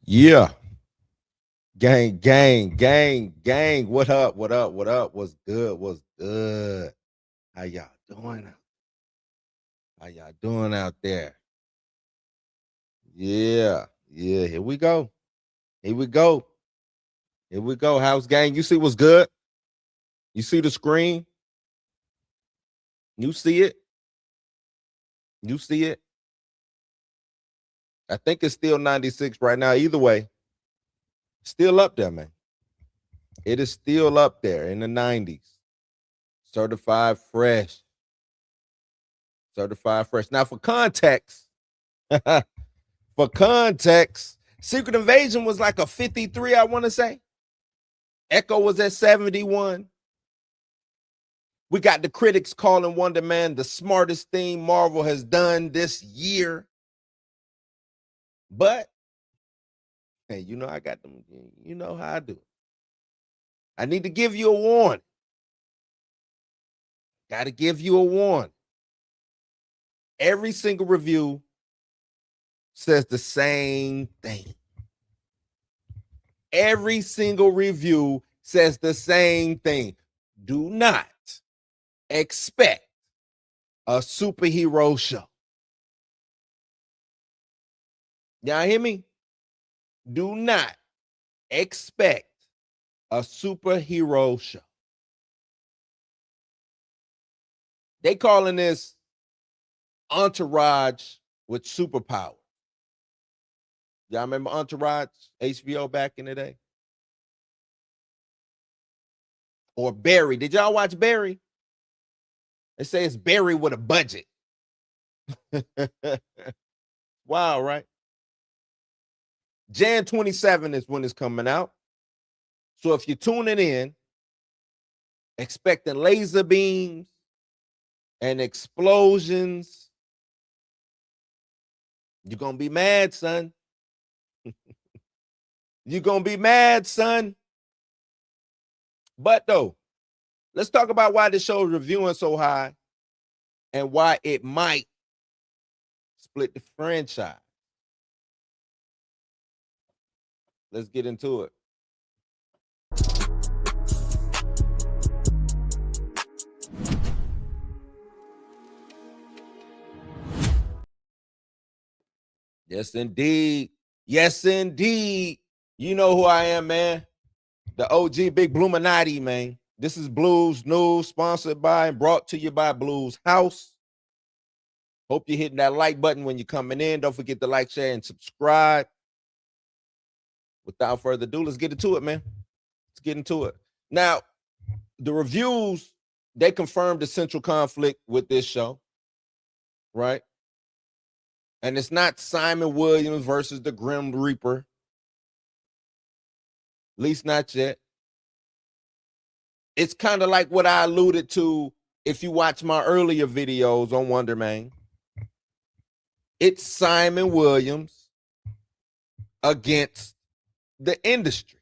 Yeah. Gang, gang, gang, gang. What up? What up? What up? What's good? What's good? How y'all doing? How y'all doing out there? Yeah. Yeah. Here we go. Here we go. Here we go. House gang. You see what's good? You see the screen? You see it? You see it? I think it's still 96 right now. Either way, still up there, man. It is still up there in the 90s. Certified fresh. Certified fresh. Now, for context, for context, Secret Invasion was like a 53, I want to say. Echo was at 71. We got the critics calling Wonder Man the smartest thing Marvel has done this year. But, hey, you know I got them. You know how I do. I need to give you a warning. Got to give you a warning. Every single review says the same thing. Every single review says the same thing. Do not expect a superhero show. Y'all hear me? Do not expect a superhero show. They calling this Entourage with superpower. Y'all remember Entourage, HBO back in the day? Or Barry. Did y'all watch Barry? They say it's Barry with a budget. Wow, right? Jan 27 is when it's coming out. So if you're tuning in, expecting laser beams and explosions, you're going to be mad, son. You're going to be mad, son. But though, let's talk about why this show is reviewing so high and why it might split the franchise. Let's get into it. Yes, indeed. Yes, indeed. You know who I am, man. The OG Big Bluminati, man. This is Blues News, sponsored by and brought to you by Blues House. Hope you're hitting that like button when you're coming in. Don't forget to like, share, and subscribe. Without further ado, let's get into it, man. Let's get into it. Now, the reviews, they confirmed the central conflict with this show, right? And it's not Simon Williams versus the Grim Reaper. At least not yet. It's kind of like what I alluded to if you watch my earlier videos on Wonder Man. It's Simon Williams against the industry.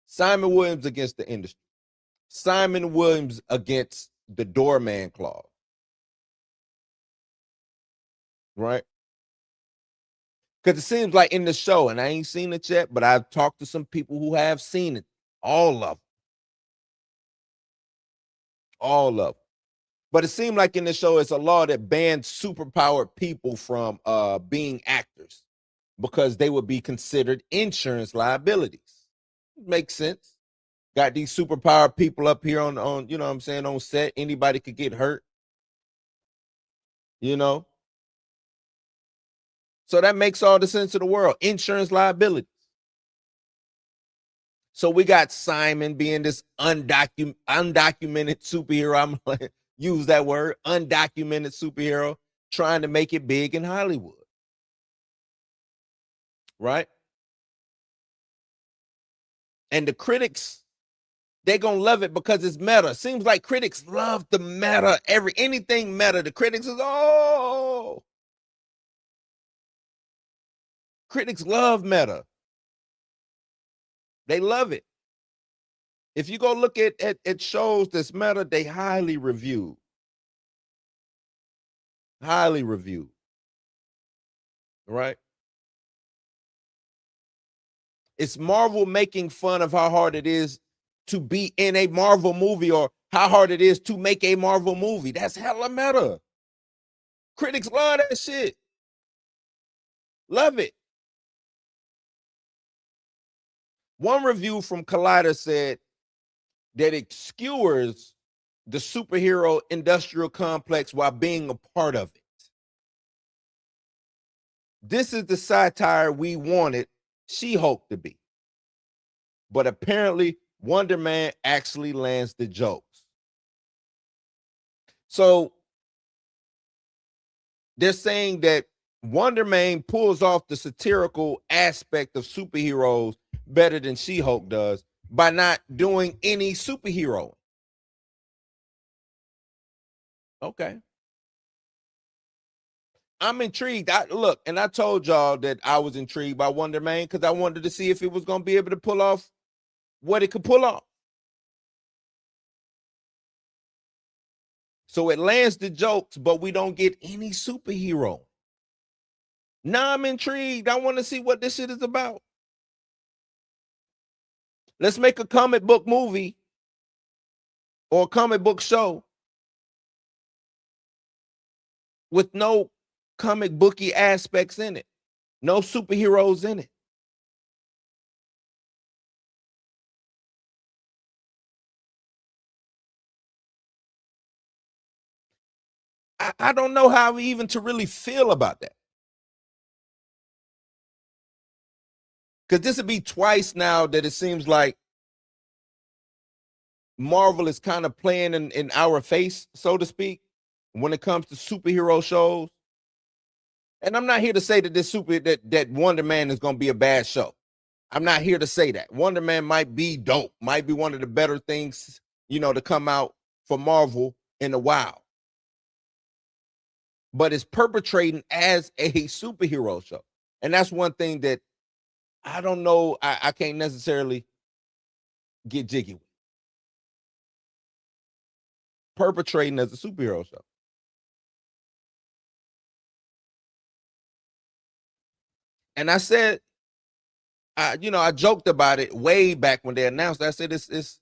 Simon Williams against the industry. Simon Williams against the Doorman Clause. Right? Because it seems like in the show, and I ain't seen it yet, but I've talked to some people who have seen it. All of them. All of them. But it seemed like in the show, it's a law that bans superpowered people from being actors because they would be considered insurance liabilities. Makes sense. Got these superpowered people up here on you know what I'm saying, on set. Anybody could get hurt. You know? So that makes all the sense in the world. Insurance liabilities. So we got Simon being this undocumented superhero. I'm going to use that word, undocumented superhero, trying to make it big in Hollywood. Right? And the critics, they're going to love it because it's meta. Seems like critics love the meta. Anything meta. The critics is, oh. Critics love meta. They love it. If you go look at shows that's meta, they highly reviewed. Highly reviewed. right? It's Marvel making fun of how hard it is to be in a Marvel movie or how hard it is to make a Marvel movie. That's hella meta. Critics love that shit. Love it. One review from Collider said that it skewers the superhero industrial complex while being a part of it. This is the satire we wanted She-Hulk to be. But apparently, Wonder Man actually lands the jokes. So they're saying that Wonder Man pulls off the satirical aspect of superheroes better than She-Hulk does by not doing any superhero. Okay. I'm intrigued. Look, and I told y'all that I was intrigued by Wonder Man because I wanted to see if it was going to be able to pull off what it could pull off. So it lands the jokes, but we don't get any superhero. Now I'm intrigued. I want to see what this shit is about. Let's make a comic book movie or a comic book show with no comic booky aspects in it, no superheroes in it. I don't know how even to really feel about that. Because this would be twice now that it seems like Marvel is kind of playing in our face, so to speak, when it comes to superhero shows. And I'm not here to say that that Wonder Man is going to be a bad show. I'm not here to say that. Wonder Man might be dope, might be one of the better things, to come out for Marvel in a while. But it's perpetrating as a superhero show. And that's one thing that I don't know, I can't necessarily get jiggy with. Perpetrating as a superhero show. And I said, I joked about it way back when they announced it. I said it's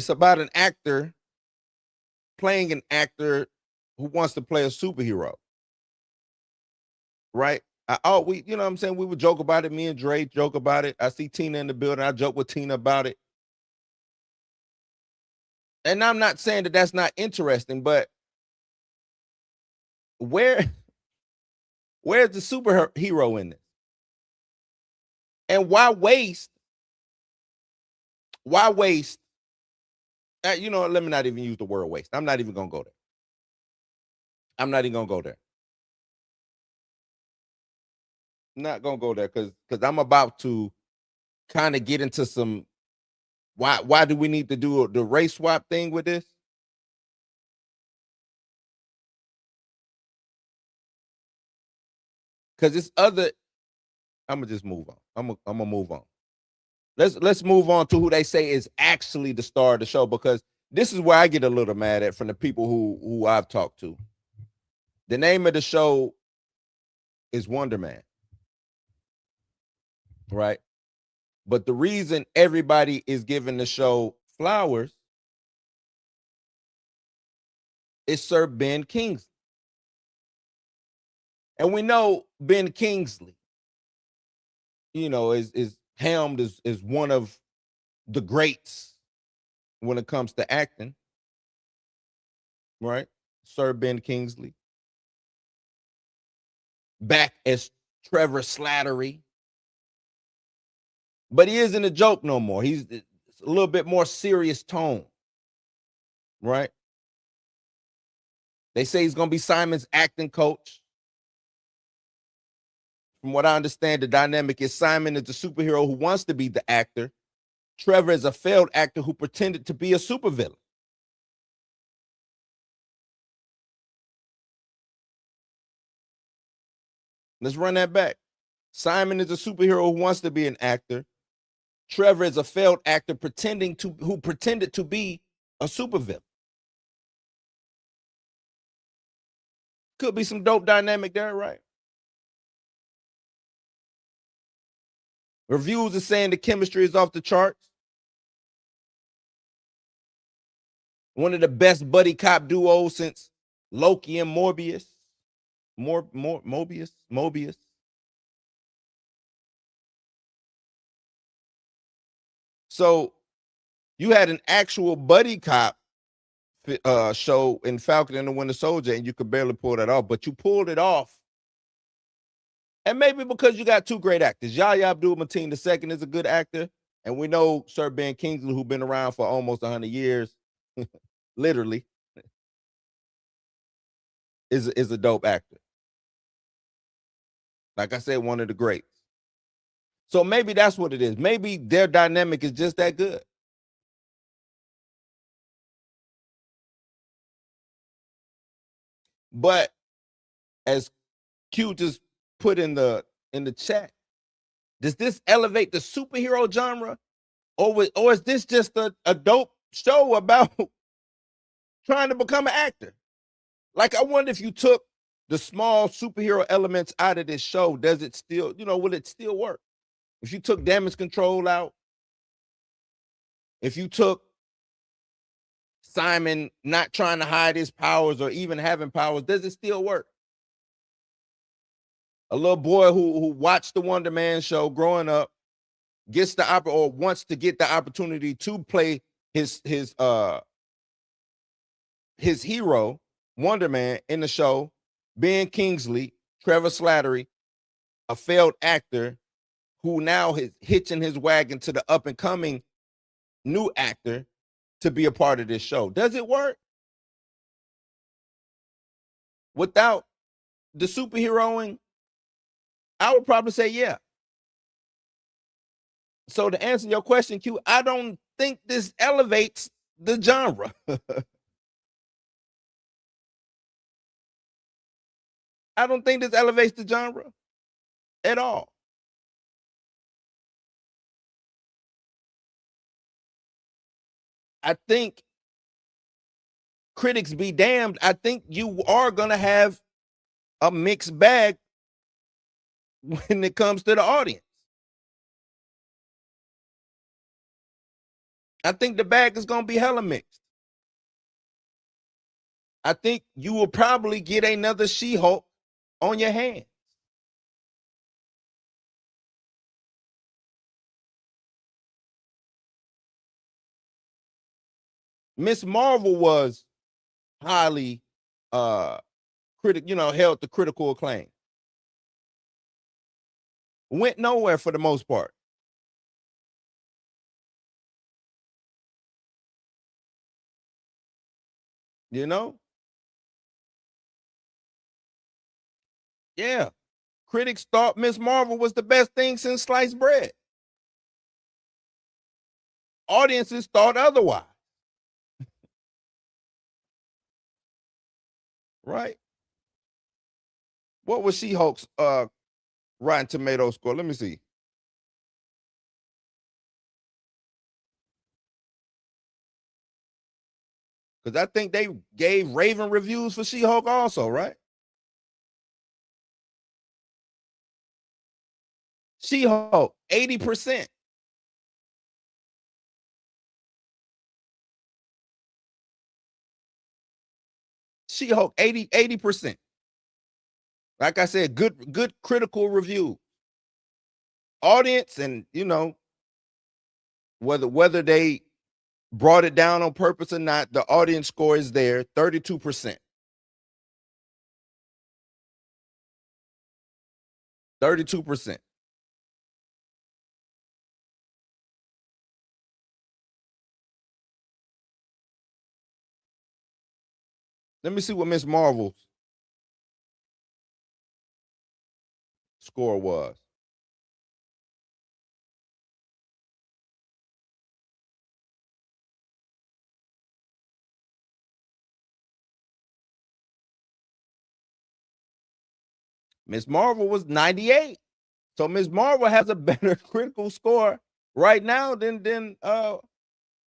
about an actor playing an actor who wants to play a superhero. Right? We, what I'm saying? We would joke about it. Me and Dre joke about it. I see Tina in the building. I joke with Tina about it. And I'm not saying that that's not interesting, but where's the superhero in this? And why waste? Let me not even use the word waste. I'm not even gonna go there. I'm not even gonna go there. Not gonna go there because I'm about to kind of get into some why do we need to do the race swap thing with this? Because it's other. I'm gonna just move on. I'm gonna move on. Let's move on to who they say is actually the star of the show, because this is where I get a little mad at from the people who I've talked to. The name of the show is Wonder Man, right? But the reason everybody is giving the show flowers is Sir Ben Kingsley. And we know Ben Kingsley, is helmed as one of the greats when it comes to acting, right? Sir Ben Kingsley. Back as Trevor Slattery. But he isn't a joke no more. He's a little bit more serious tone, right? They say he's going to be Simon's acting coach. From what I understand, the dynamic is Simon is the superhero who wants to be the actor. Trevor is a failed actor who pretended to be a supervillain. Let's run that back. Simon is a superhero who wants to be an actor. Trevor is a failed actor who pretended to be a supervillain. Could be some dope dynamic there, right? Reviews are saying the chemistry is off the charts. One of the best buddy cop duos since Loki and Morbius. Mobius. So you had an actual buddy cop show in Falcon and the Winter Soldier, and you could barely pull that off, but you pulled it off. And maybe because you got two great actors. Yahya Abdul-Mateen II is a good actor, and we know Sir Ben Kingsley, who's been around for almost 100 years, literally, is a dope actor. Like I said, one of the greats. So maybe that's what it is. Maybe their dynamic is just that good. But as Q just put in the chat, does this elevate the superhero genre, or is this just a dope show about trying to become an actor? Like, I wonder if you took the small superhero elements out of this show, does it still, will it still work? If you took damage control out, if you took Simon not trying to hide his powers or even having powers, does it still work? A little boy who watched the Wonder Man show growing up gets the or wants to get the opportunity to play his hero, Wonder Man, in the show. Ben Kingsley, Trevor Slattery, a failed actor who now is hitching his wagon to the up and coming new actor to be a part of this show. Does it work? Without the superheroing, I would probably say yeah. So to answer your question, Q, I don't think this elevates the genre. I don't think this elevates the genre at all. I think, critics be damned, I think you are going to have a mixed bag when it comes to the audience. I think the bag is going to be hella mixed. I think you will probably get another She-Hulk on your hands. Miss Marvel was highly held to critical acclaim. Went nowhere for the most part. You know? Yeah. Critics thought Miss Marvel was the best thing since sliced bread. Audiences thought otherwise. Right? What was She-Hulk's Rotten Tomato score? Let me see. Because I think they gave Raven reviews for She-Hulk also, right? She-Hulk, 80%. She-Hulk, 80%. Like I said, good critical review. Audience, and whether they brought it down on purpose or not, the audience score is there, 32%. 32%. Let me see what Miss Marvel's score was. Miss Marvel was 98. So Miss Marvel has a better critical score right now than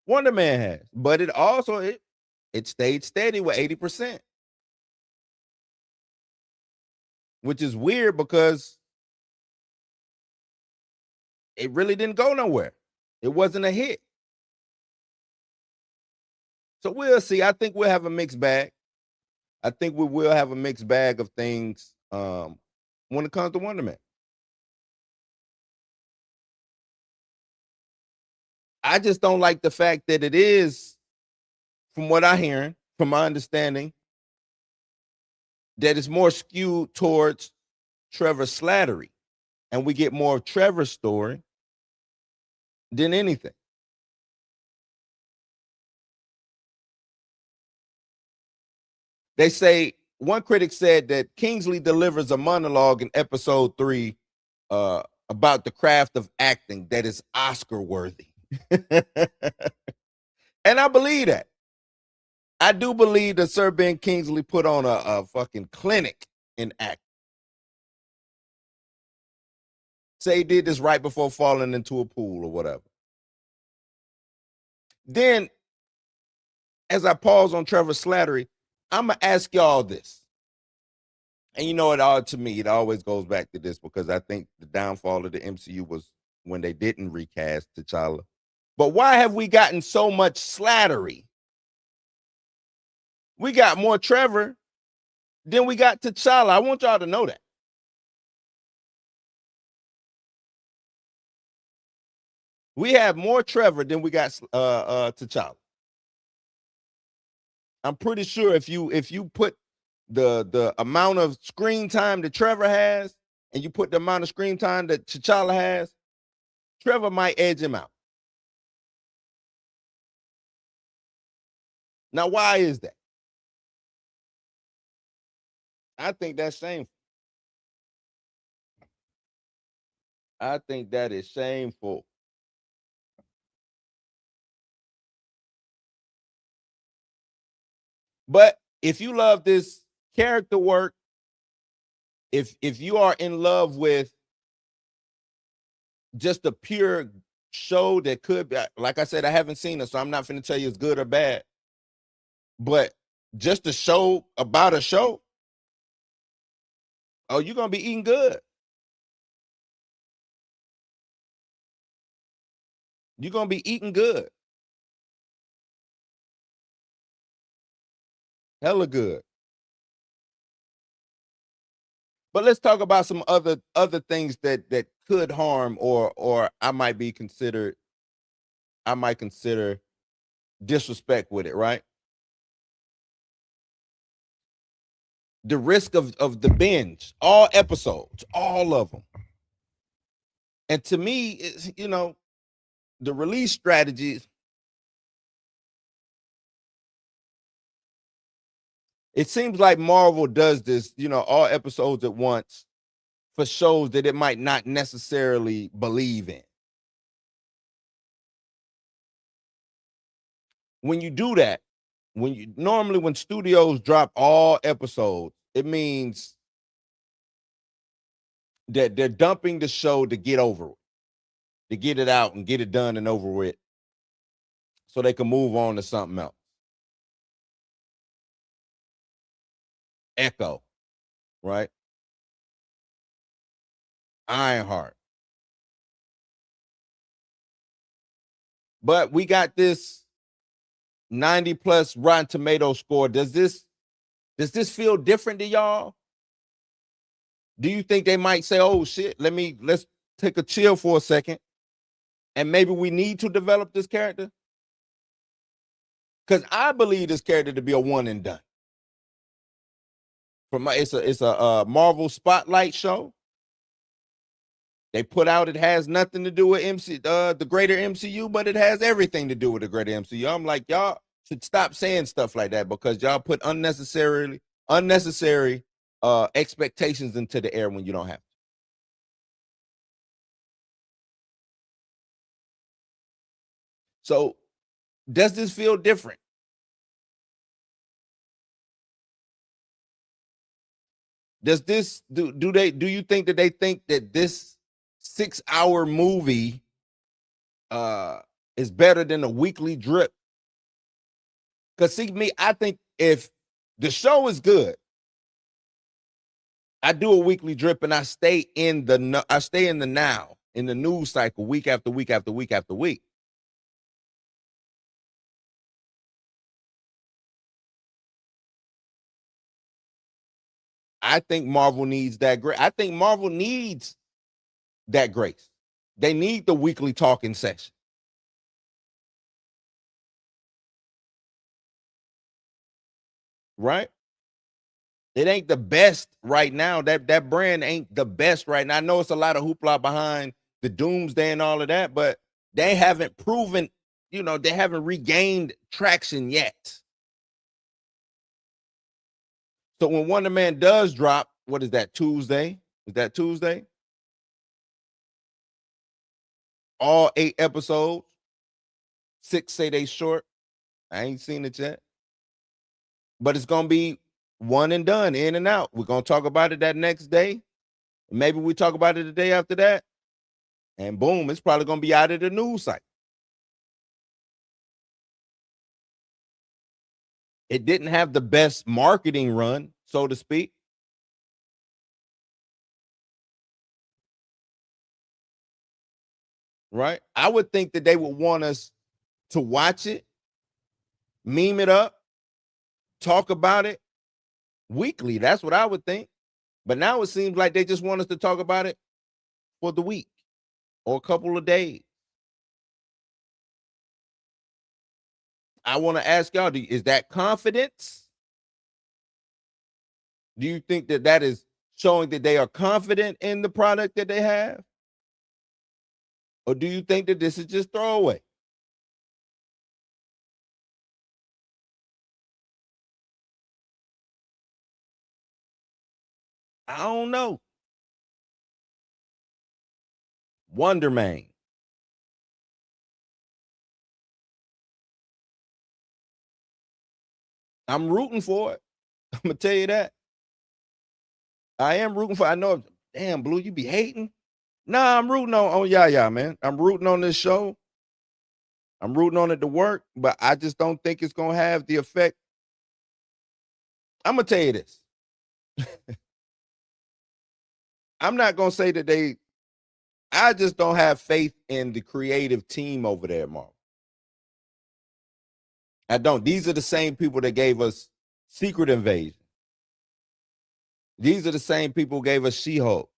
Wonder Man has. But it also it stayed steady with 80%. Which is weird because it really didn't go nowhere. It wasn't a hit. So we'll see. I think we'll have a mixed bag. I think we will have a mixed bag of things when it comes to Wonder Man. I just don't like the fact that it is, from what I hear, from my understanding, that it's more skewed towards Trevor Slattery, and we get more of Trevor's story than anything. They say, one critic said that Kingsley delivers a monologue in episode 3 about the craft of acting that is Oscar worthy. And I believe that. I do believe that Sir Ben Kingsley put on a fucking clinic in acting. Say he did this right before falling into a pool or whatever. Then, as I pause on Trevor Slattery, I'm going to ask y'all this. And you know, to me, it always goes back to this, because I think the downfall of the MCU was when they didn't recast T'Challa. But why have we gotten so much Slattery? We got more Trevor than we got T'Challa. I want y'all to know that. We have more Trevor than we got T'Challa. I'm pretty sure if you put the amount of screen time that Trevor has, and you put the amount of screen time that T'Challa has, Trevor might edge him out. Now, why is that? I think that's shameful. I think that is shameful. But if you love this character work, if you are in love with just a pure show that could be, like I said, I haven't seen it, so I'm not finna tell you it's good or bad. But just a show about a show, oh, you're gonna be eating good. You're gonna be eating good. Hella good. But let's talk about some other things that could harm, or I might consider disrespect with it, right? The risk of the binge, all episodes, all of them. And to me, it's, the release strategies, it seems like Marvel does this, all episodes at once for shows that it might not necessarily believe in. When you do that, normally when studios drop all episodes, it means that they're dumping the show to get over it, to get it out and get it done and over with, so they can move on to something else. Echo, right? Ironheart. But we got this 90 plus Rotten Tomato score. Does this feel different to y'all? Do you think they might say, oh shit, let's take a chill for a second, and maybe we need to develop this character? Because I believe this character to be a one and done. It's a Marvel Spotlight show. They put out, it has nothing to do with the greater MCU, but it has everything to do with the greater MCU. I'm like, y'all should stop saying stuff like that, because y'all put unnecessary expectations into the air when you don't have to. So does this feel different? Does this do you think that they think that this 6-hour movie is better than a weekly drip? Because see, me, I think if the show is good, I do a weekly drip and I stay in the now in the news cycle week after week after week after week. I think Marvel needs that grace. I think Marvel needs that grace. They need the weekly talking session. Right? It ain't the best right now. That brand ain't the best right now. I know it's a lot of hoopla behind the doomsday and all of that, but they haven't proven, they haven't regained traction yet. So when Wonder Man does drop, what is that, Tuesday? Is that Tuesday? All 8 episodes. 6 say they short. I ain't seen it yet. But it's going to be one and done, in and out. We're going to talk about it that next day. Maybe we talk about it the day after that. And boom, it's probably going to be out of the news site. It didn't have the best marketing run, so to speak. Right? I would think that they would want us to watch it, meme it up, talk about it weekly. That's what I would think. But now it seems like they just want us to talk about it for the week or a couple of days. I want to ask y'all, is that confidence? Do you think that that is showing that they are confident in the product that they have? Or do you think that this is just throwaway? I don't know. Wonder Man. I'm rooting for it. I'm gonna tell you that. I am rooting for. I know. Damn, Blue, you be hating. Nah, I'm rooting on yeah, man. I'm rooting on this show. I'm rooting on it to work, but I just don't think it's gonna have the effect. I'm gonna tell you this. I'm not gonna say that I just don't have faith in the creative team over there, Mark. I don't. These are the same people that gave us Secret Invasion. These are the same people who gave us She-Hulk.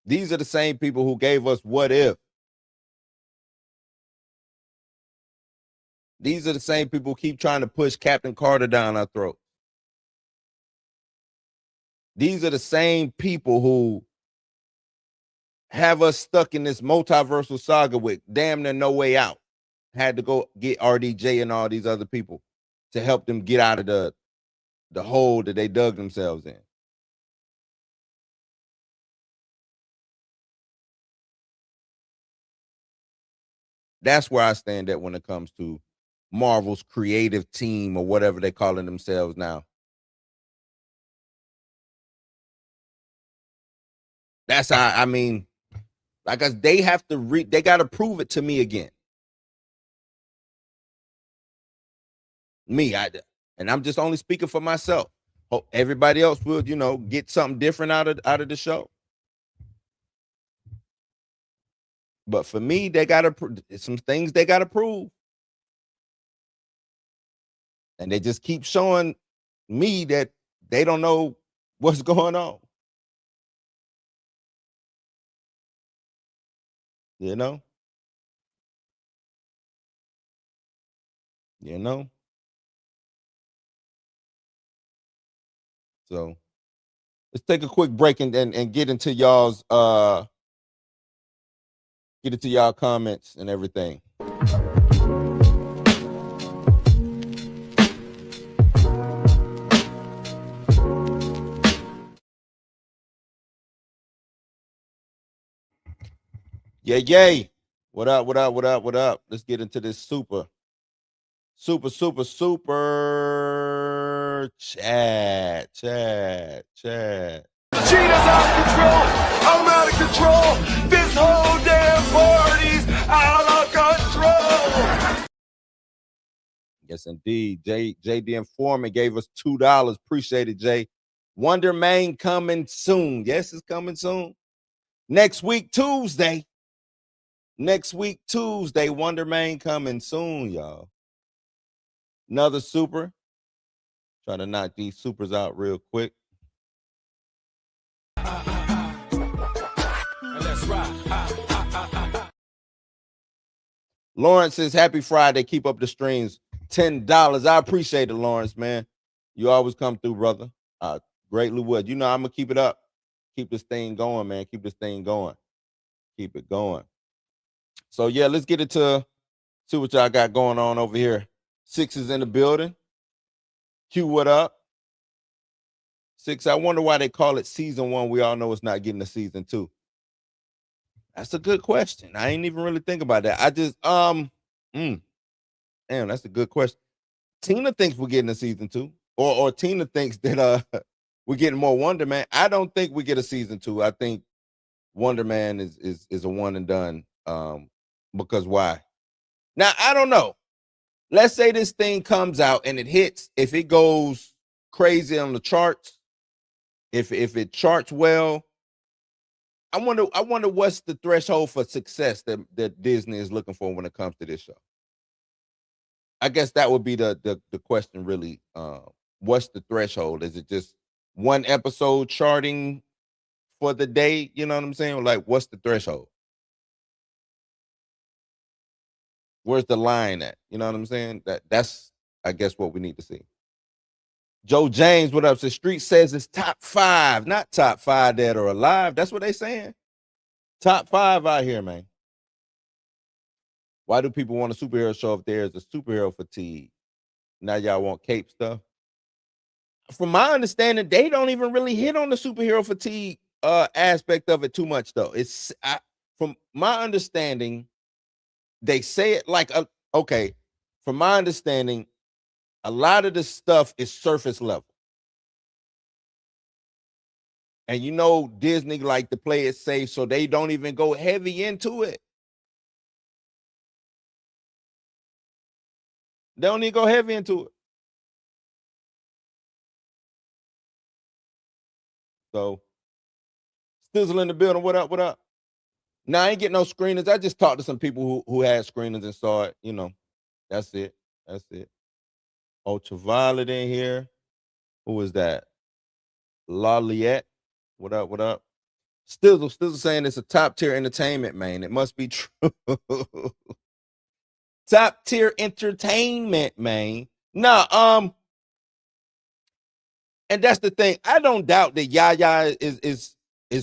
These are the same people who gave us What If. These are the same people who keep trying to push Captain Carter down our throat. These are the same people who have us stuck in this multiversal saga with damn near no way out. Had to go get RDJ and all these other people to help them get out of the hole that they dug themselves in. That's where I stand at when it comes to Marvel's creative team or whatever they're calling themselves now. That's how, I mean, like they have to they got to prove it to me again. And I'm just only speaking for myself. Hope everybody else will, get something different out of the show. But for me, they got to some things they got to prove. And they just keep showing me that they don't know what's going on. You know? So let's take a quick break and get into y'all's comments and everything. Yay. What up? Let's get into this super chat. Cheetah's out of control. I'm out of control. This whole damn party's out of control. Yes, indeed. JD Informant gave us $2. Appreciate it, Jay. Wonder Man coming soon. Yes, it's coming soon. Next week, Tuesday. Wonder Man coming soon, y'all. Another super. Try to knock these supers out real quick. Let's ride. Lawrence says, happy Friday. Keep up the streams. $10. I appreciate it, Lawrence, man. You always come through, brother. Greatly would. You know, I'm going to keep it up. Keep this thing going, man. Keep this thing going. Keep it going. So, yeah, let's get into see what y'all got going on over here. Six is in the building. Q, what up? Six, I wonder why they call it season 1. We all know it's not getting a season 2. That's a good question. I ain't even really think about that. I just, damn, that's a good question. Tina thinks we're getting a season 2. Or Tina thinks that we're getting more Wonder Man. I don't think we get a season 2. I think Wonder Man is a one and done. Because why? Now, I don't know. Let's say this thing comes out and it hits. If it goes crazy on the charts, if it charts well, I wonder what's the threshold for success that Disney is looking for when it comes to this show. I guess that would be the question, really. What's the threshold? Is it just one episode charting for the day? You know what I'm saying? Like, what's the threshold? Where's the line at? You know what I'm saying? That's, I guess, what we need to see. Joe James, what up? The street says it's top 5, not top 5 dead or alive. That's what they saying. Top 5 out here, man. Why do people want a superhero show if there's a superhero fatigue? Now y'all want cape stuff? From my understanding, they don't even really hit on the superhero fatigue aspect of it too much, though. From my understanding, they say it like, okay, from my understanding, a lot of this stuff is surface level. And you know Disney like to play it safe, so they don't even go heavy into it. They don't even go heavy into it. So, Stizzle in the building. What up? What up? Now, I ain't getting no screeners. I just talked to some people who had screeners and saw it. You know, that's it. That's it. Ultraviolet in here. Who is that? Laliette. What up? What up? Stizzle saying it's a top tier entertainment, man. It must be true. Top tier entertainment, man. No, and that's the thing. I don't doubt that Yaya is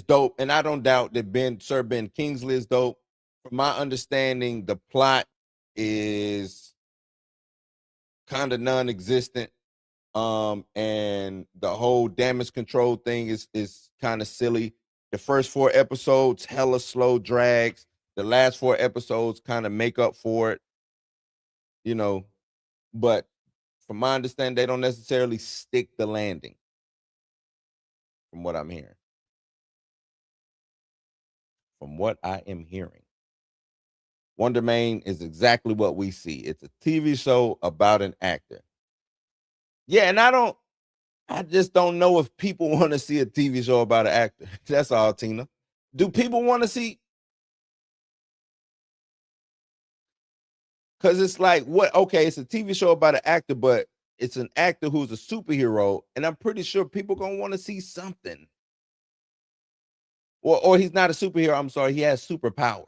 dope, and I don't doubt that Sir Ben Kingsley is dope. From my understanding, the plot is kind of non-existent. And the whole damage control thing is kind of silly. The first 4 episodes, hella slow drags. The last 4 episodes kind of make up for it, you know. But from my understanding, they don't necessarily stick the landing, from what I'm hearing. From what I am hearing. Wonder Man is exactly what we see. It's a TV show about an actor. Yeah, and I just don't know if people want to see a TV show about an actor. That's all, Tina. Do people want to see? Because it's like, what? Okay, it's a TV show about an actor, but it's an actor who's a superhero, and I'm pretty sure people gonna want to see something. Or he's not a superhero. I'm sorry, he has superpowers.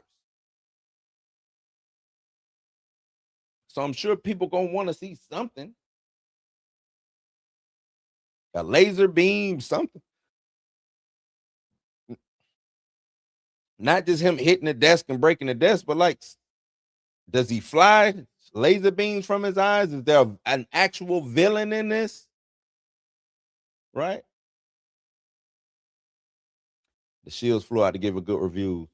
So I'm sure people gonna want to see something. A laser beam, something. Not just him hitting the desk and breaking the desk, but like, does he fly? Laser beams from his eyes? Is there an actual villain in this? Right? The Shields flew out to give a good review.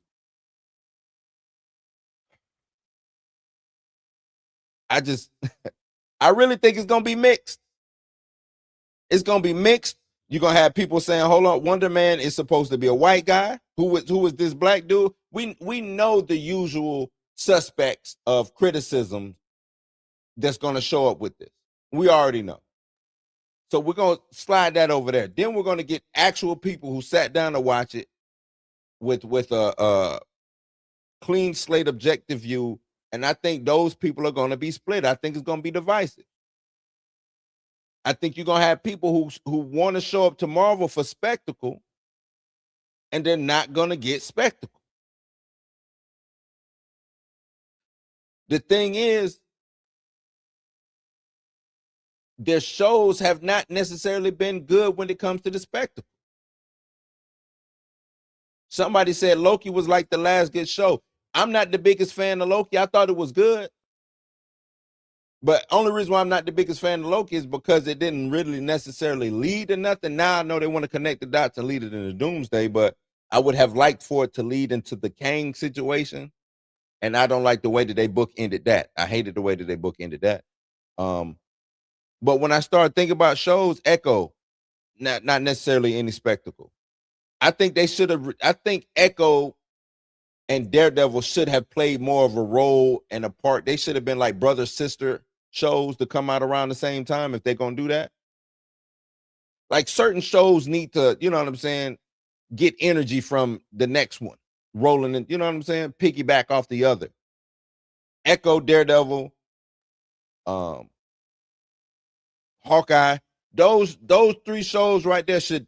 I really think it's gonna be mixed. It's gonna be mixed. You're gonna have people saying, "Hold on, Wonder Man is supposed to be a white guy. Who was this black dude?" We know the usual suspects of criticism that's gonna show up with this. We already know. So we're gonna slide that over there. Then we're gonna get actual people who sat down to watch it with a clean slate, objective view. And I think those people are gonna be split. I think it's gonna be divisive. I think you're gonna have people who want to show up to Marvel for spectacle, and they're not gonna get spectacle. The thing is, their shows have not necessarily been good when it comes to the spectacle. Somebody said Loki was like the last good show. I'm not the biggest fan of Loki. I thought it was good. But only reason why I'm not the biggest fan of Loki is because it didn't really necessarily lead to nothing. Now I know they want to connect the dots and lead it into Doomsday, but I would have liked for it to lead into the Kang situation. And I don't like the way that they bookended that. I hated the way that they bookended that. But when I started thinking about shows, Echo, not necessarily any spectacle. I think they should have. I think Echo and Daredevil should have played more of a role and a part. They should have been like brother sister shows to come out around the same time if they're gonna do that. Like certain shows need to, you know what I'm saying, get energy from the next one, rolling in, you know what I'm saying, piggyback off the other. Echo, Daredevil, Hawkeye, those three shows right there should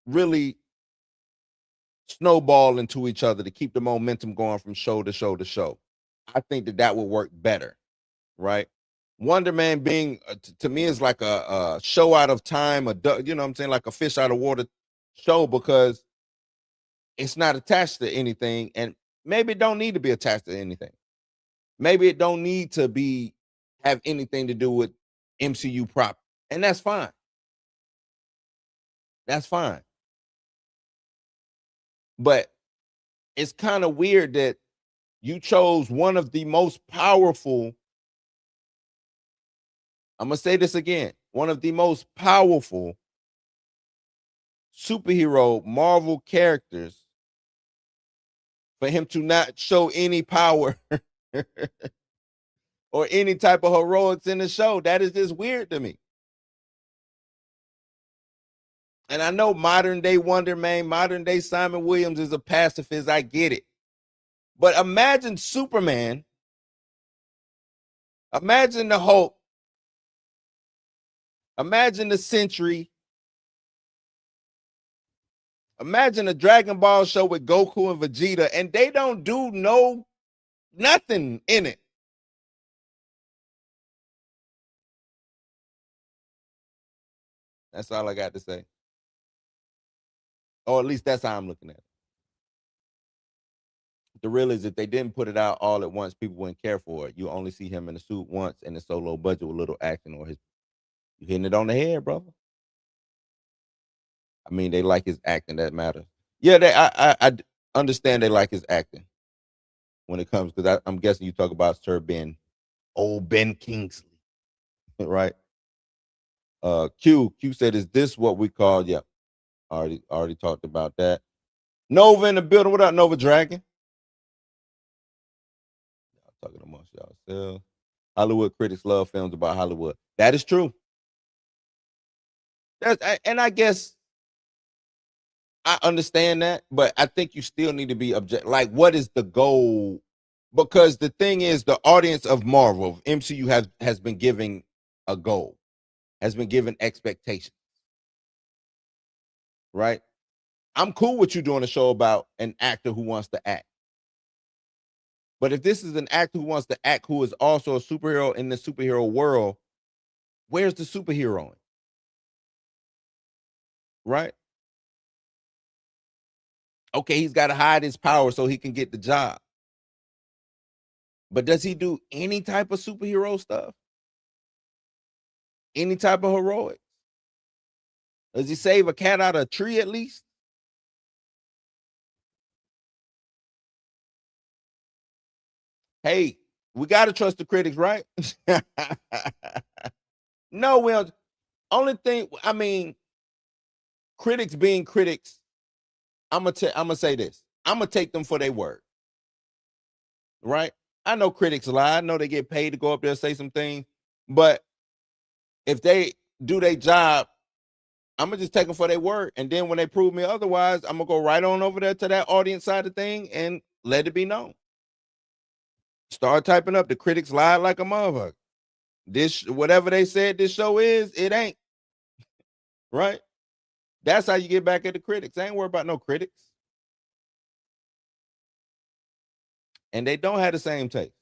really snowball into each other to keep the momentum going from show to show to show. I think that would work better, right? Wonder Man being to me is like a show out of time, you know what I'm saying, like a fish out of water show, because it's not attached to anything, and maybe it don't need to be attached to anything. Maybe it don't need to have anything to do with MCU prop, and that's fine. That's fine. But it's kind of weird that you chose one of the most powerful, I'm going to say this again, one of the most powerful superhero Marvel characters, for him to not show any power or any type of heroics in the show. That is just weird to me. And I know modern day Wonder Man, modern day Simon Williams is a pacifist. I get it. But imagine Superman, imagine the Hulk, imagine the Sentry, imagine a Dragon Ball show with Goku and Vegeta, and they don't do nothing in it. That's all I got to say. Or at least that's how I'm looking at it. The real is, if they didn't put it out all at once, people wouldn't care for it. You only see him in a suit once and it's so low budget with little acting, or you hitting it on the head, brother. I mean, they like his acting, that matters. Yeah, I understand they like his acting when it comes, because I'm guessing you talk about Sir Ben, old Ben Kingsley, right? Q said, "Is this what we call?" Yeah, already talked about that. Nova in the building. What up, Nova Dragon? Y'all talking amongst yourselves. Hollywood critics love films about Hollywood. That is true. And I guess I understand that, but I think you still need to be objective. Like, what is the goal? Because the thing is, the audience of Marvel, MCU, has been giving a goal, has been given expectations, right? I'm cool with you doing a show about an actor who wants to act. But if this is an actor who wants to act, who is also a superhero in the superhero world, where's the superhero in? Right? Okay, he's got to hide his power so he can get the job. But does he do any type of superhero stuff? Any type of heroics? Does he save a cat out of a tree at least? Hey, we got to trust the critics, right? No, well, only thing, I mean, critics being critics, I'm gonna say this. I'm gonna take them for their word. Right? I know critics lie. I know they get paid to go up there and say some things, but if they do their job, I'm gonna just take them for their word, and then when they prove me otherwise, I'm gonna go right on over there to that audience side of thing and let it be known. Start typing up. The critics lied like a motherfucker. This whatever they said this show is, it ain't. Right? That's how you get back at the critics. I ain't worried about no critics. And they don't have the same taste.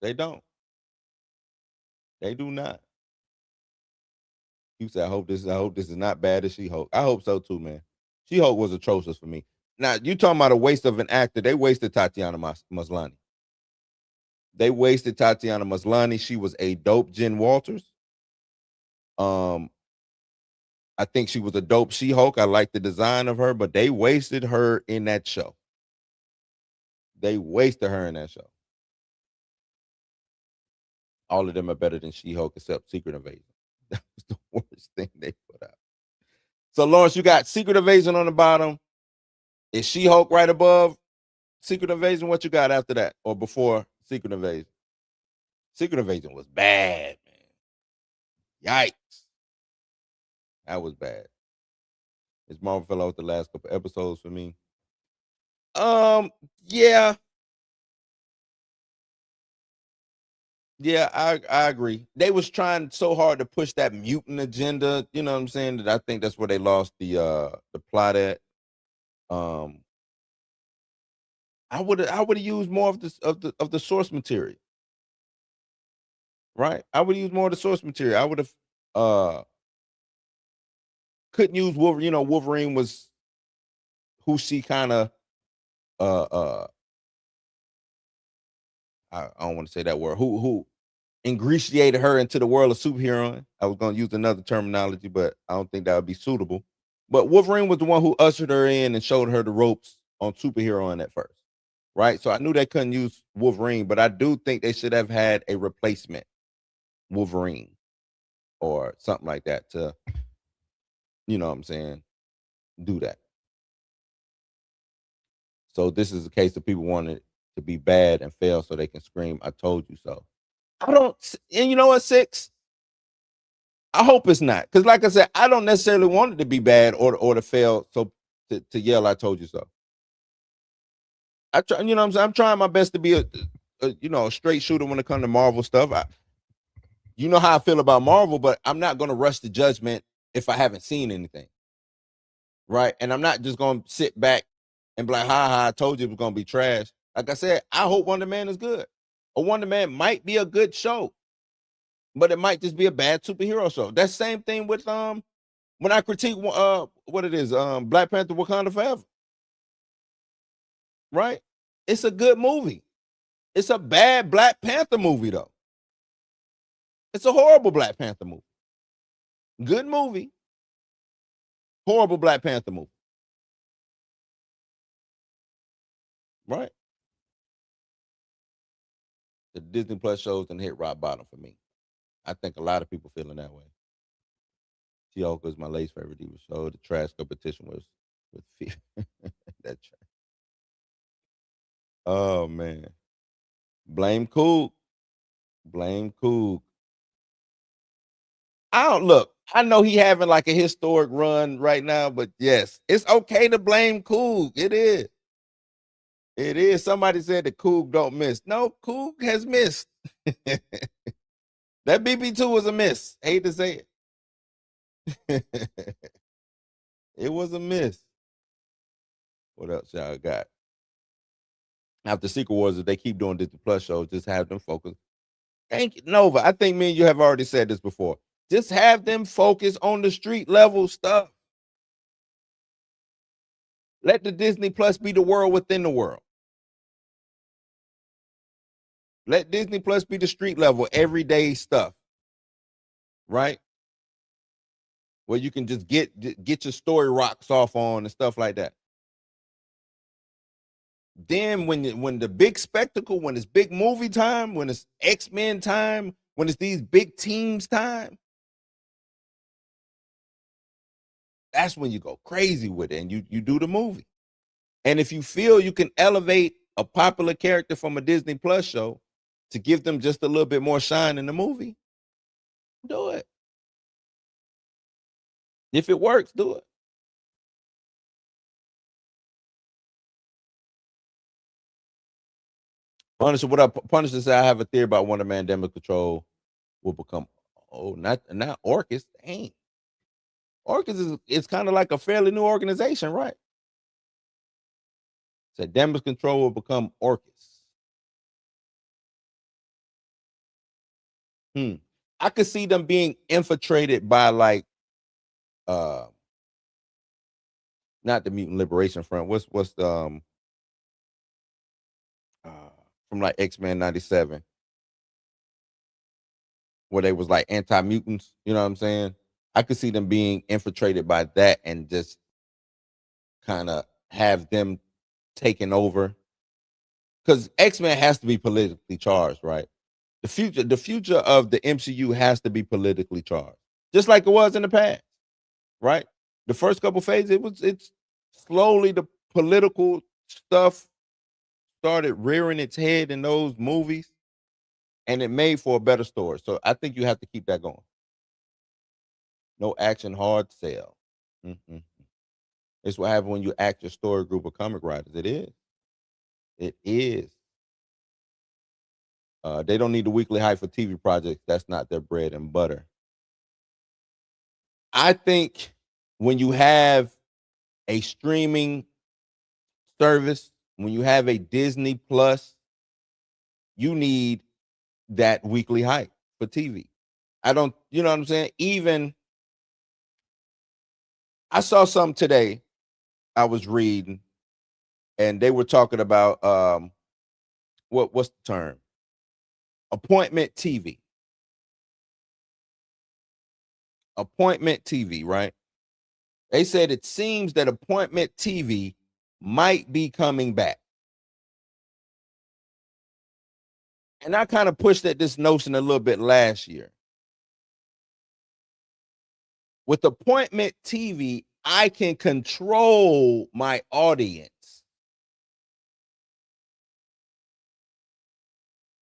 They don't. They do not. You said, I hope this is not bad as She-Hulk. I hope so too, man. She-Hulk was atrocious for me. Now, you talking about a waste of an actor. They wasted Tatiana Maslany. They wasted Tatiana Maslany. She was a dope Jen Walters. I think she was a dope She-Hulk. I like the design of her, but they wasted her in that show. They wasted her in that show. All of them are better than She-Hulk except Secret Invasion. That was the worst thing they put out. So, Lawrence, you got Secret Invasion on the bottom. Is She-Hulk right above Secret Invasion? What you got after that or before Secret Invasion? Secret Invasion was bad, man. Yikes. That was bad. It's Marvel fell off the last couple episodes for me. Yeah. Yeah, I agree. They was trying so hard to push that mutant agenda, you know what I'm saying? That I think that's where they lost the plot at. I would have used more of the source material. Right? I would use more of the source material. I would have couldn't use Wolverine, Wolverine was who she kind of I don't want to say that word. Who ingratiated her into the world of superhero. I was going to use another terminology, but I don't think that would be suitable. But Wolverine was the one who ushered her in and showed her the ropes on superhero at first, right? So I knew they couldn't use Wolverine, but I do think they should have had a replacement Wolverine or something like that to, you know what I'm saying, do that. So this is a case of people wanting it to be bad and fail so they can scream, I told you so. I don't, and you know what, Six? I hope it's not. Because like I said, I don't necessarily want it to be bad or to fail so to yell, I told you so. I try, you know what I'm saying? I'm trying my best to be a straight shooter when it comes to Marvel stuff. You know how I feel about Marvel, but I'm not going to rush to judgment if I haven't seen anything. Right? And I'm not just going to sit back and be like, I told you it was going to be trash. Like I said, I hope Wonder Man is good. Or Wonder Man might be a good show, but it might just be a bad superhero show. That same thing with when I critique what it is, Black Panther Wakanda Forever. Right? It's a good movie. It's a bad Black Panther movie, though. It's a horrible Black Panther movie. Good movie. Horrible Black Panther movie. Right? The Disney Plus shows and hit rock bottom for me. I think a lot of people feeling that way. She-Hulk is my least favorite diva show. The trash competition was with fear. That trash. Oh man. Blame Cool. Blame Cool. I don't look. I know he having like a historic run right now, but yes, it's okay to blame Cool. It is. It is. Somebody said the Cool don't miss. No, Cool has missed. That BB2 was a miss. Hate to say it. It was a miss. What else y'all got? After Secret Wars, if they keep doing Disney Plus shows, just have them focus. Thank you, Nova. I think me and you have already said this before. Just have them focus on the street level stuff. Let the Disney Plus be the world within the world. Let Disney Plus be the street level, everyday stuff. Right? Where you can just get your story rocks off on and stuff like that. Then when the big spectacle, when it's big movie time, when it's X-Men time, when it's these big teams time, that's when you go crazy with it and you do the movie. And if you feel you can elevate a popular character from a Disney Plus show to give them just a little bit more shine in the movie, do it. If it works, do it. Punisher said, I have a theory about when a man damage control will become not Orcus. Dang. Orcus is kind of like a fairly new organization, right? So damage control will become Orcus. I could see them being infiltrated by like not the Mutant Liberation Front. What's the from like X-Men 97 where they was like anti-mutants, you know what I'm saying? I could see them being infiltrated by that and just kind of have them taken over. Because X-Men has to be politically charged, right? The future of the MCU has to be politically charged. Just like it was in the past, right? The first couple phases, it's slowly the political stuff started rearing its head in those movies, and it made for a better story. So I think you have to keep that going. No action, hard sell. It's what happens when you act your story group of comic writers. It is. It is. They don't need the weekly hype for TV projects. That's not their bread and butter. I think when you have a streaming service, when you have a Disney Plus, you need that weekly hype for TV. I don't, you know what I'm saying? Even I saw something today I was reading, and they were talking about what's the term? Appointment TV. Appointment TV, right? They said it seems that appointment TV might be coming back. And I kind of pushed at this notion a little bit last year. With appointment TV, I can control my audience.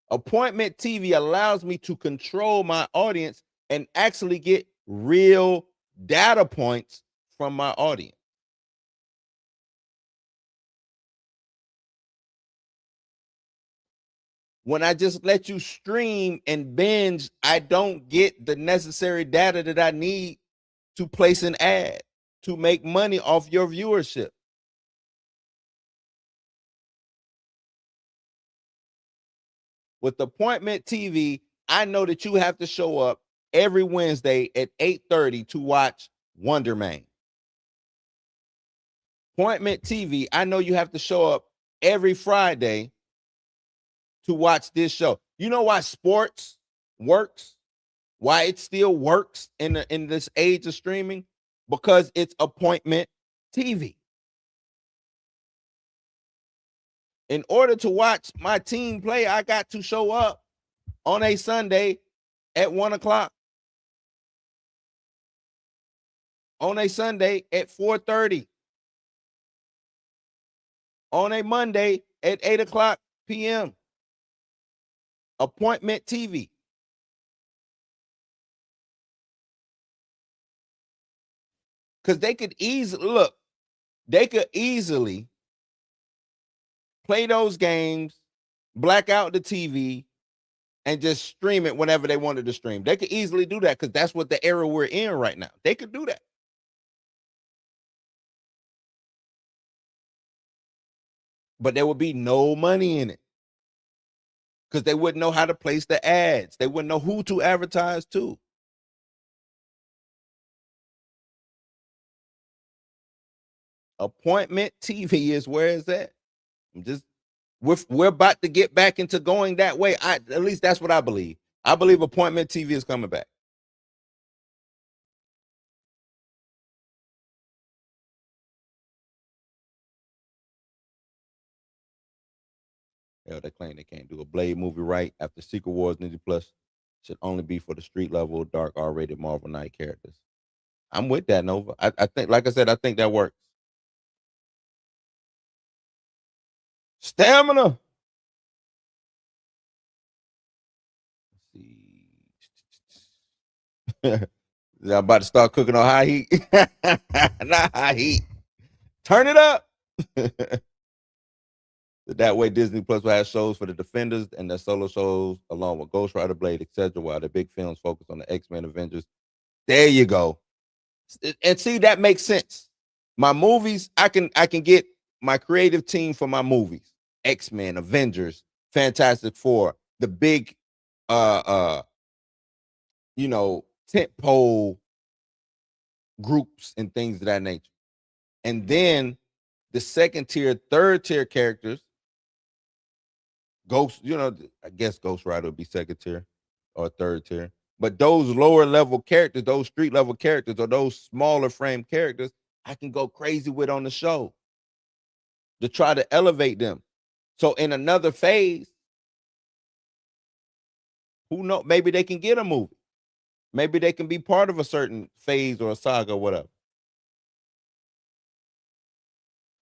Appointment TV allows me to control my audience and actually get real data points from my audience. When I just let you stream and binge, I don't get the necessary data that I need to place an ad to make money off your viewership. With Appointment TV, I know that you have to show up every Wednesday at 8:30 to watch Wonder Man. Appointment TV, I know you have to show up every Friday to watch this show. You know why sports works? Why it still works in this age of streaming? Because it's Appointment TV. In order to watch my team play, I got to show up on a Sunday at 1:00. On a Sunday at 4:30. On a Monday at 8:00 p.m. Appointment TV. Because they could easily play those games, black out the TV, and just stream it whenever they wanted to stream. They could easily do that because that's what the era we're in right now. They could do that. But there would be no money in it because they wouldn't know how to place the ads. They wouldn't know who to advertise to. Appointment TV is where it's at. We're about to get back into going that way. At least that's what I believe. I believe Appointment TV is coming back. Hell, they claim they can't do a Blade movie right after Secret Wars Ninja Plus should only be for the street level, dark R-rated Marvel Knight characters. I'm with that, Nova. I think, like I said, I think that works. Stamina. Let's see. I'm about to start cooking on high heat. Not high heat. Turn it up. That way, Disney Plus will have shows for the Defenders and their solo shows, along with Ghost Rider, Blade, etc., while the big films focus on the X-Men, Avengers. There you go. And see, that makes sense. My movies, I can get my creative team for my movies. X-Men, Avengers, Fantastic Four, the big tent pole groups and things of that nature. And then the second tier, third tier characters, Ghost, I guess Ghost Rider would be second tier or third tier. But those lower level characters, those street level characters, or those smaller frame characters, I can go crazy with on the show to try to elevate them. So in another phase, who knows? Maybe they can get a movie. Maybe they can be part of a certain phase or a saga or whatever.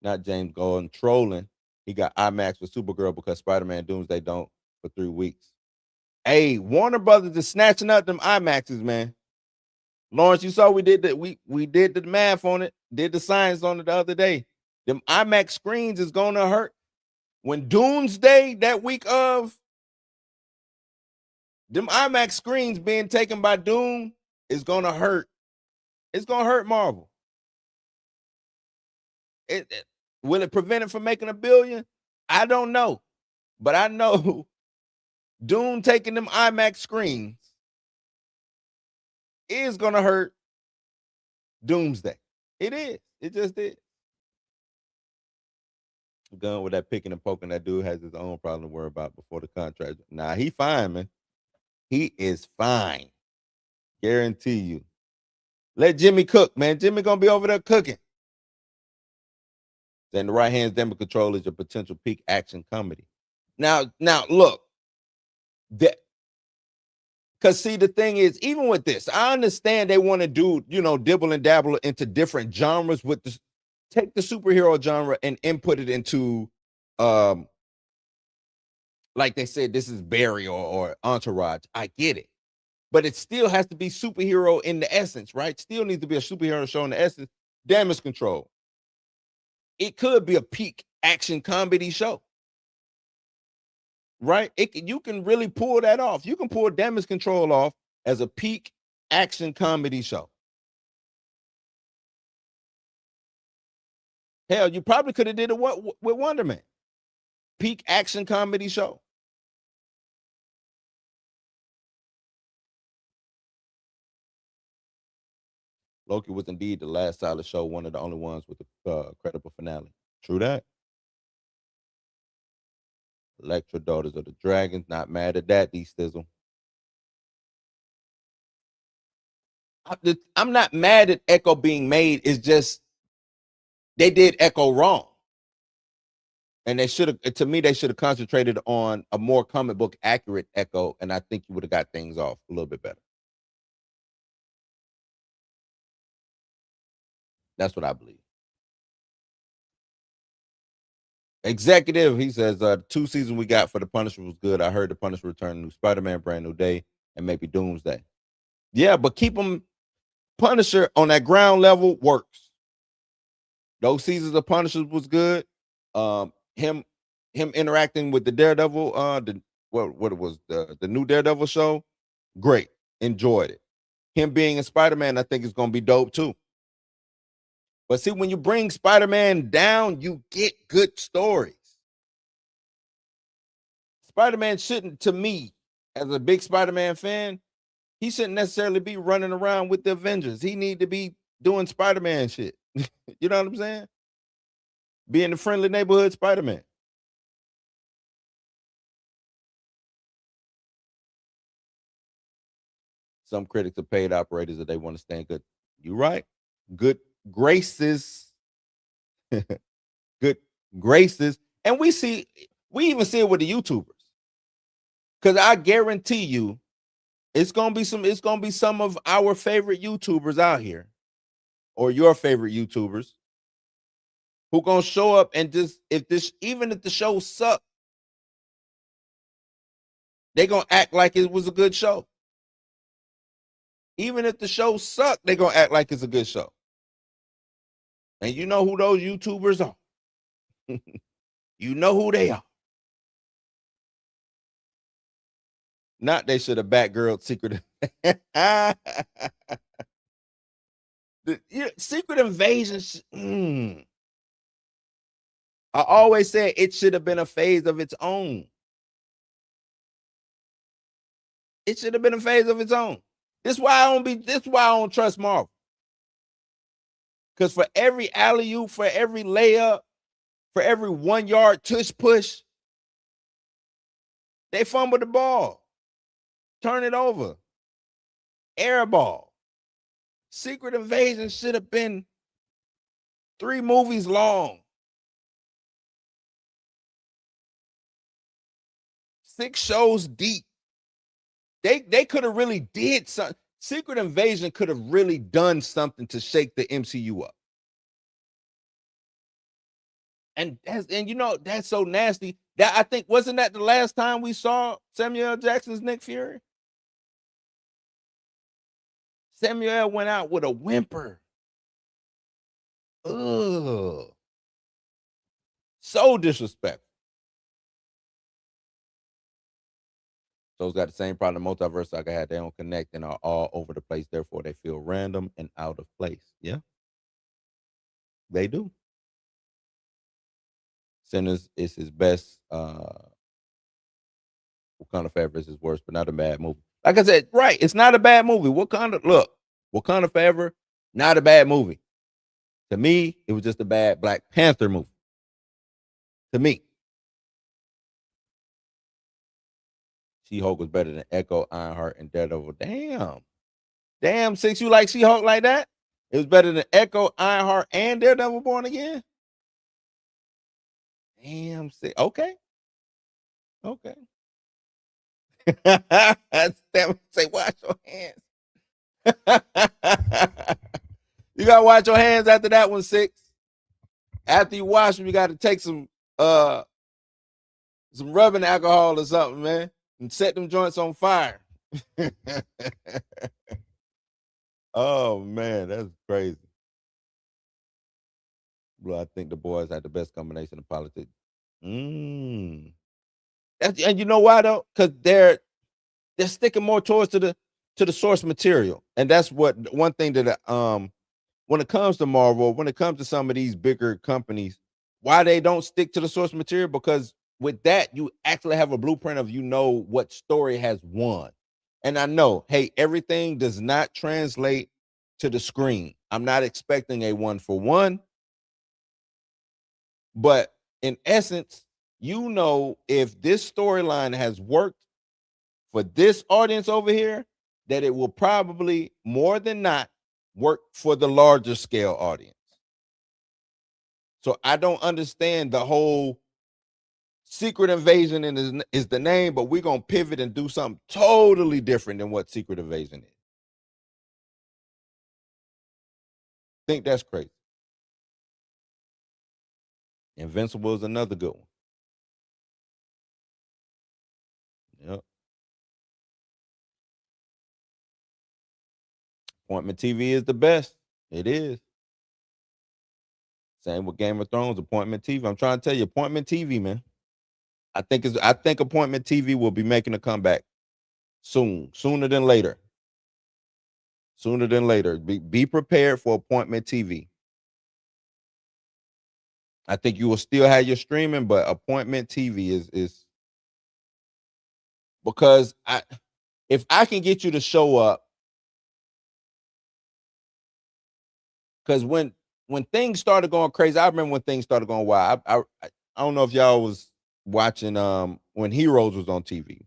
Not James Golden trolling. He got IMAX with Supergirl because Spider-Man Doomsday don't for 3 weeks. Hey, Warner Brothers is snatching up them IMAXs, man. Lawrence, you saw we did the math on it, did the science on it the other day. Them IMAX screens is gonna hurt. When Doomsday that week of, them IMAX screens being taken by Doom is gonna hurt. It's gonna hurt Marvel. Will it prevent it from making $1 billion? I don't know, but I know Doom taking them IMAX screens is gonna hurt Doomsday. It is. It just is. Going with that picking and poking, that dude has his own problem to worry about before the contract. Nah, he fine, man. He is fine. Guarantee you. Let Jimmy cook, man. Jimmy gonna be over there cooking. Then the right hand's Demon Control is your potential peak action comedy. Now look, that because see, the thing is, even with this, I understand they want to do, dibble and dabble into different genres with this. Take the superhero genre and input it into, like they said, this is Barry or Entourage. I get it, but it still has to be superhero in the essence, right? Still needs to be a superhero show in the essence. Damage Control. It could be a peak action comedy show, right? You can really pull that off. You can pull Damage Control off as a peak action comedy show. Hell, you probably could have did it with Wonder Man. Peak action comedy show. Loki was indeed the last solid show, one of the only ones with a credible finale. True that. Electra, Daughters of the Dragons, not mad at that, D-Stizzle. I'm not mad at Echo being made. It's just they did Echo wrong. And they should have, to me, they should have concentrated on a more comic book accurate Echo, and I think you would have got things off a little bit better. That's what I believe. Executive, he says, 2 seasons we got for the Punisher was good. I heard the Punisher return, new Spider-Man, brand new day, and maybe Doomsday. Yeah, but keep him Punisher on that ground level works. Those seasons of Punisher was good. Him interacting with the Daredevil, what it was, the new Daredevil show, great. Enjoyed it. Him being a Spider-Man, I think is gonna be dope too. But see, when you bring Spider-Man down, you get good stories. Spider-Man shouldn't, to me, as a big Spider-Man fan, he shouldn't necessarily be running around with the Avengers. He need to be doing Spider-Man shit. You know what I'm saying? Being the friendly neighborhood Spider-Man. Some critics are paid operators that they want to stay in good. You right. Good graces. Good graces. And we even see it with the YouTubers. Because I guarantee you, it's gonna be some of our favorite YouTubers out here, or your favorite YouTubers, who gonna show up and just even if the show sucks, they gonna act like it was a good show. Even if the show suck, they're gonna act like it's a good show. And you know who those YouTubers are. You know who they are. Not they should have Batgirl Secret. Secret Invasion. I always said it should have been a phase of its own. It should have been a phase of its own. This is why I don't trust Marvel. Because for every alley-oop, for every layup, for every 1 yard tush push, they fumble the ball. Turn it over. Air ball. Secret Invasion should have been 3 movies long. 6 shows deep. They could have really did something. Secret Invasion could have really done something to shake the MCU up. And you know, that's so nasty. That I think wasn't that the last time we saw Samuel L. Jackson's Nick Fury? Samuel went out with a whimper. Ugh. So disrespectful. Those got the same problem. Multiverse Saga had. They don't connect and are all over the place. Therefore, they feel random and out of place. Yeah, they do. Sinners is his best. Wakanda Forever is his worst, but not a bad movie. Like I said, right? It's not a bad movie. Wakanda Forever, not a bad movie. To me, it was just a bad Black Panther movie. To me. She-Hulk was better than Echo, Ironheart, and Daredevil. Damn, Six, you like She-Hulk like that? It was better than Echo, Ironheart, and Daredevil Born Again? Damn, Six. Okay. Say, wash your hands. You gotta wash your hands after that one, Six. After you wash them, you gotta take some rubbing alcohol or something, man, and set them joints on fire. Oh man, that's crazy. Well, I think the boys had the best combination of politics. And you know why though? Because they're sticking more towards to the source material, and that's what one thing that when it comes to Marvel, when it comes to some of these bigger companies, why they don't stick to the source material, because with that you actually have a blueprint of what story has won. And I know, hey, everything does not translate to the screen. I'm not expecting a 1-for-1, but in essence, if this storyline has worked for this audience over here, that it will probably more than not work for the larger scale audience. So I don't understand the whole Secret Invasion is the name, but we're going to pivot and do something totally different than what Secret Invasion is. I think that's crazy. Invincible is another good one. Yep. Appointment TV is the best. It is. Same with Game of Thrones, Appointment TV. I'm trying to tell you, Appointment TV, man. I think Appointment TV will be making a comeback sooner than later. Sooner than later. Be prepared for Appointment TV. I think you will still have your streaming, but Appointment TV is because if I can get you to show up, because when things started going crazy, I remember when things started going wild. I don't know if y'all was watching when Heroes was on TV.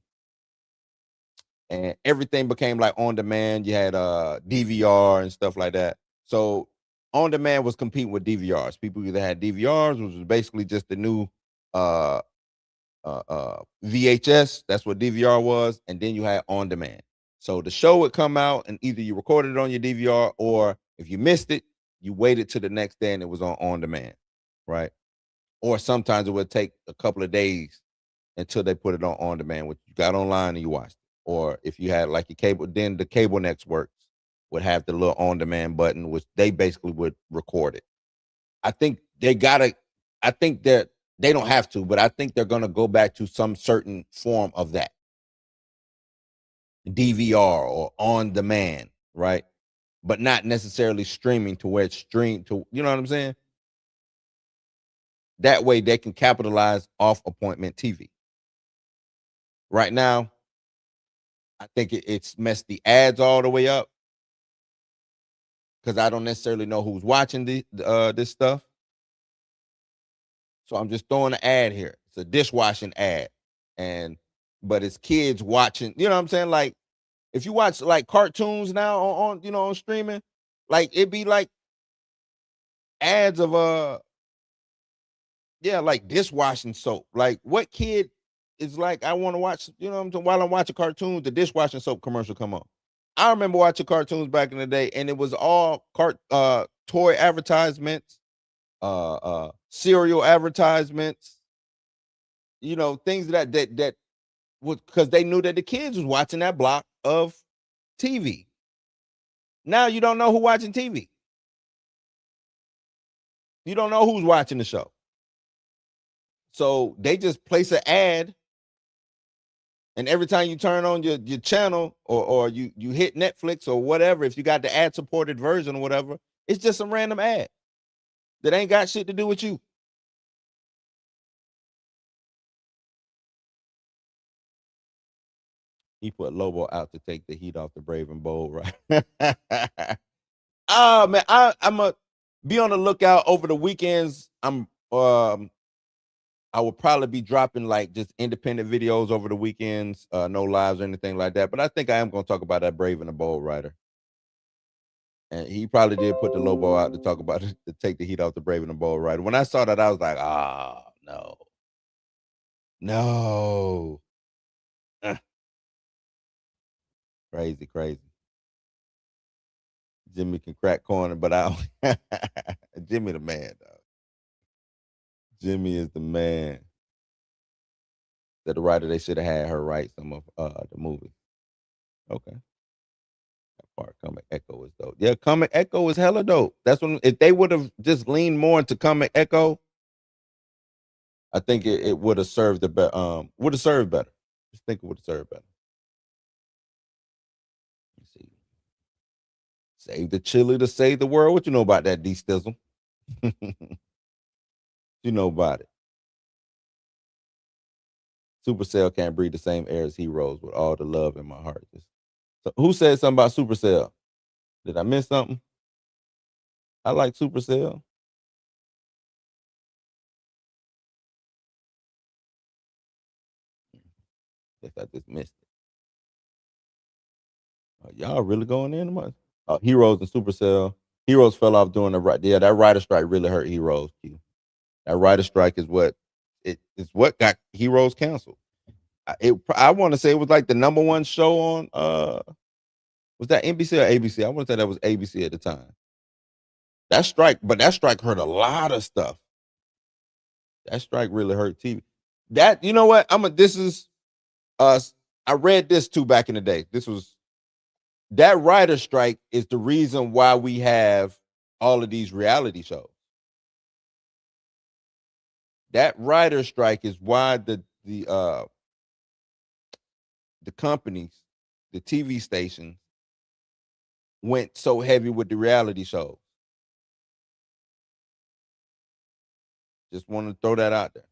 And everything became like on demand. You had DVR and stuff like that. So on demand was competing with DVRs. People either had DVRs, which was basically just the new VHS. That's what DVR was. And then you had on demand. So the show would come out and either you recorded it on your DVR, or if you missed it, you waited till the next day and it was on demand, right? Or sometimes it would take a couple of days until they put it on demand, which you got online and you watched it. Or if you had like your cable, then the cable networks would have the little on-demand button, which they basically would record it. I think they gotta. I think that they don't have to, but I think they're gonna go back to some certain form of that DVR or on demand, right? But not necessarily streaming to where it's streamed to. You know what I'm saying? That way they can capitalize off appointment TV. Right now, I think it's messed the ads all the way up because I don't necessarily know who's watching this stuff. So I'm just throwing an ad here. It's a dishwashing ad, and but it's kids watching. You know what I'm saying? Like if you watch like cartoons now on streaming, like it'd be like ads of yeah, like dishwashing soap. Like what kid is like I want to watch, you know what I'm saying? While I'm watching cartoons, the dishwashing soap commercial come on. I remember watching cartoons back in the day, and it was all toy advertisements, cereal advertisements, things that would because they knew that the kids was watching that block of TV. Now you don't know who watching TV. You don't know who's watching the show. So they just place an ad, and every time you turn on your channel or you hit Netflix or whatever, if you got the ad supported version or whatever, it's just some random ad that ain't got shit to do with you. He put Lobo out to take the heat off the Brave and Bold, right? Oh man, I'm a be on the lookout over the weekends. I will probably be dropping like just independent videos over the weekends, no lives or anything like that. But I think I am gonna talk about that Brave and the Bold rider. And he probably did put the Lobo out to talk about it, to take the heat off the Brave and the Bold rider. When I saw that, I was like, no. No. Uh, crazy, crazy. Jimmy can crack corner, but I Jimmy the man, dog. Jimmy is the man. That the writer they should have had her write some of the movie. Okay. That part Comic Echo is dope. Yeah, Comic Echo is hella dope. That's when if they would have just leaned more into Comic Echo, I think it would have served would have served better. Just think it would have served better. Let's see. Save the chili to save the world. What you know about that, D Stizzle? You know about it. Supercell can't breathe the same air as Heroes with all the love in my heart. So who said something about Supercell? Did I miss something? I like Supercell. Guess I just missed it. Y'all really going in much? Heroes and Supercell. Heroes fell off doing the right. Yeah, that writer strike really hurt Heroes. Q. That writer strike is what what got Heroes canceled. I want to say it was like the number one show on was that NBC or ABC? I want to say that was ABC at the time. That strike hurt a lot of stuff. That strike really hurt TV. That you know what? This is I read this too back in the day. This was that writer strike is the reason why we have all of these reality shows. That writer strike is why the companies, the TV stations went so heavy with the reality shows. Just want to throw that out there.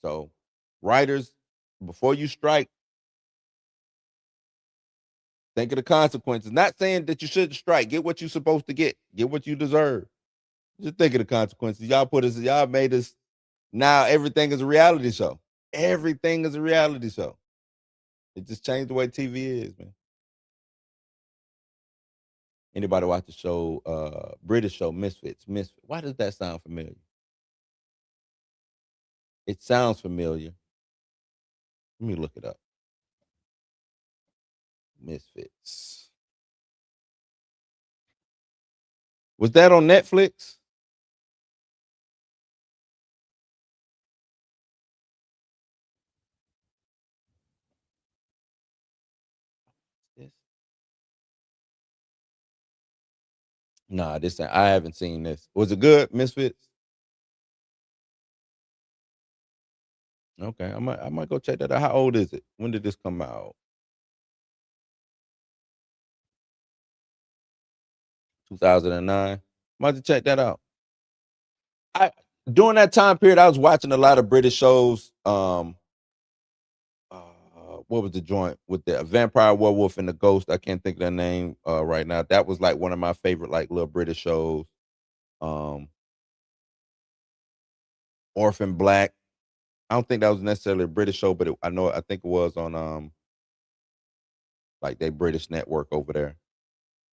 So, writers, before you strike, think of the consequences. Not saying that you shouldn't strike. Get what you're supposed to get. Get what you deserve. Just think of the consequences. Y'all made us now everything is a reality show. Everything is a reality show. It just changed the way TV is, man. Anybody watch the show, British show, Misfits? Misfits. Why does that sound familiar? It sounds familiar. Let me look it up. Misfits. Was that on Netflix? Yes. Nah, I haven't seen this. Was it good, Misfits? Okay, I might go check that out. How old is it? When did this come out? 2009. Might have to check that out. I During that time period, I was watching a lot of British shows. What was the joint with the vampire werewolf and the ghost? I can't think of their name right now. That was like one of my favorite like little British shows. Um, Orphan Black. I don't think that was necessarily a British show, but I think it was on like they British network over there.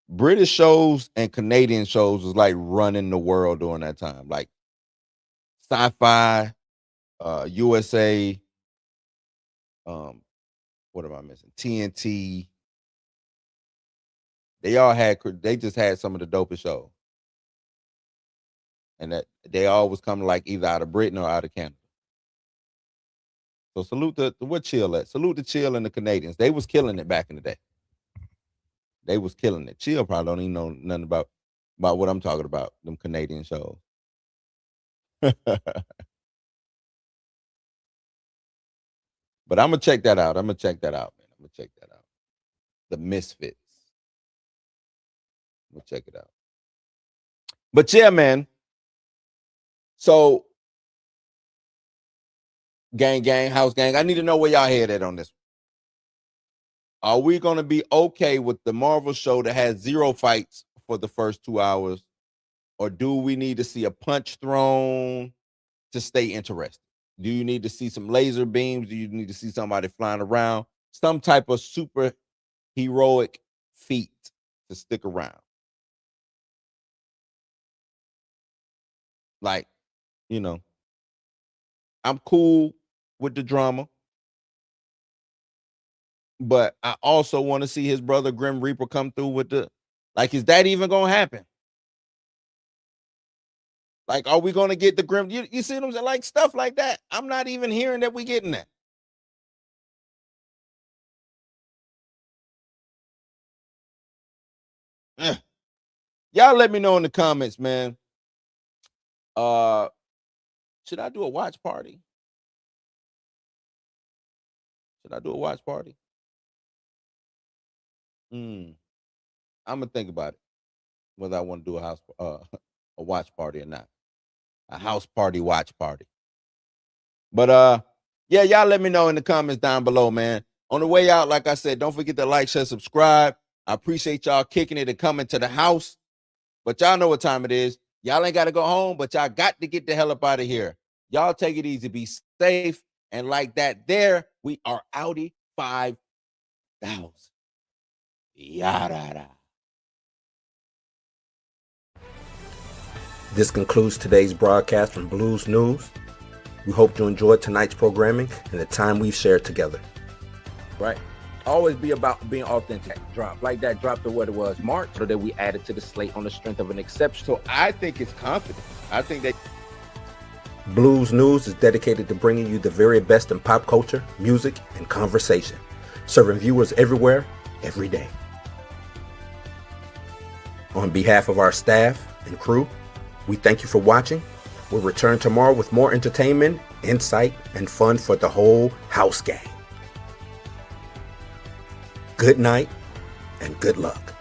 British shows and Canadian shows was like running the world during that time. Like Sci-Fi, USA, what am I missing? TNT. They just had some of the dopest shows. And that they always come like either out of Britain or out of Canada. So salute the what Chill at. Salute the Chill and the Canadians. They was killing it back in the day. They was killing it. Chill probably don't even know nothing about what I'm talking about, them Canadian shows. But I'm gonna check that out. Man. I'm gonna check that out. The Misfits. I'm gonna check it out. But yeah, man. So gang, house gang. I need to know where y'all head at on this. Are we gonna be okay with the Marvel show that has 0 fights for the first 2 hours? Or do we need to see a punch thrown to stay interested? Do you need to see some laser beams? Do you need to see somebody flying around? Some type of super heroic feat to stick around. Like, I'm cool with the drama, but I also want to see his brother Grim Reaper come through with is that even gonna happen? Like, are we gonna get the Grim? You see what I'm saying? Like stuff like that. I'm not even hearing that we getting that. Y'all let me know in the comments, man. Should I do a watch party? I'm gonna think about it, whether I want to do a watch party or not. A house party, watch party. But yeah, y'all let me know in the comments down below, man. On the way out, like I said, don't forget to like, share, subscribe. I appreciate y'all kicking it and coming to the house. But y'all know what time it is. Y'all ain't got to go home, but y'all got to get the hell up out of here. Y'all take it easy, be safe. And like that there, we are outie 5,000. Yada. This concludes today's broadcast from Blues News. We hope you enjoyed tonight's programming and the time we've shared together. Right. Always be about being authentic. Drop like that drop to what it was March, so that we added to the slate on the strength of an exception. So I think it's confidence. I think that Blues News is dedicated to bringing you the very best in pop culture, music, and conversation, serving viewers everywhere, every day. On behalf of our staff and crew, we thank you for watching. We'll return tomorrow with more entertainment, insight, and fun for the whole house gang. Good night and good luck.